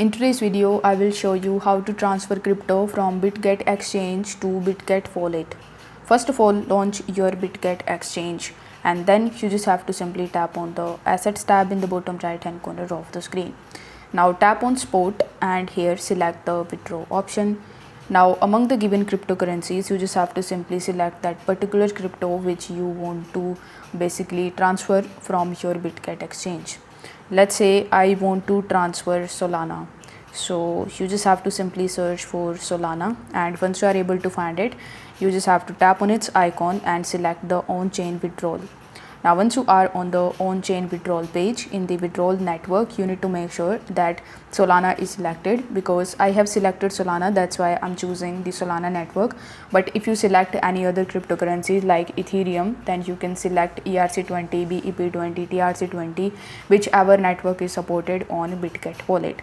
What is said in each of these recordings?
In today's video, I will show you how to transfer crypto from Bitget exchange to Bitget Wallet. First of all, launch your Bitget exchange and then you just have to simply tap on the assets tab in the bottom right hand corner of the screen. Now tap on spot and here select the withdraw option. Now among the given cryptocurrencies, you just have to simply select that particular crypto which you want to basically transfer from your Bitget exchange. Let's say I want to transfer Solana. So you just have to simply search for Solana, and once you are able to find it, you just have to tap on its icon and select the on-chain withdrawal. Now once you are on the on-chain withdrawal page, in the withdrawal network, you need to make sure that Solana is selected. Because I have selected Solana, that's why I'm choosing the Solana network. But if you select any other cryptocurrencies like Ethereum, then you can select ERC20, BEP20, TRC20, whichever network is supported on Bitget Wallet.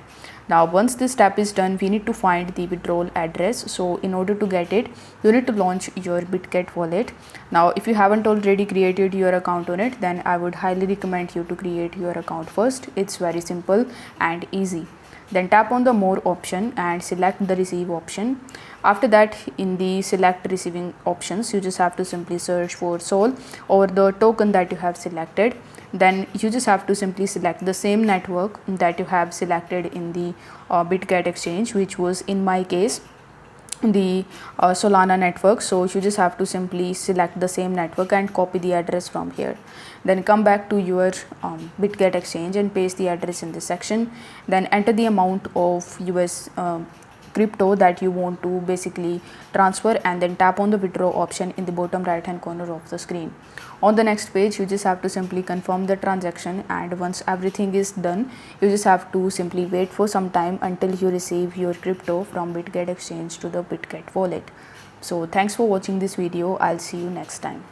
Now once this step is done, we need to find the withdrawal address. So in order to get it, you need to launch your Bitget wallet. Now if you haven't already created your account on it, then I would highly recommend you to create your account first. It's very simple and easy. Then tap on the more option and select the receive option. After that, in the select receiving options, you just have to simply search for Sol or the token that you have selected. Then you just have to simply select the same network that you have selected in the Bitget exchange, which was in my case the Solana network. So you just have to simply select the same network and copy the address from here. Then come back to your Bitget exchange and paste the address in this section. Then enter the amount of US crypto that you want to basically transfer, and then tap on the withdraw option in the bottom right hand corner of the screen. On the next page, you just have to simply confirm the transaction, and once everything is done, you just have to simply wait for some time until you receive your crypto from Bitget exchange to the Bitget wallet. So thanks for watching this video. I'll see you next time.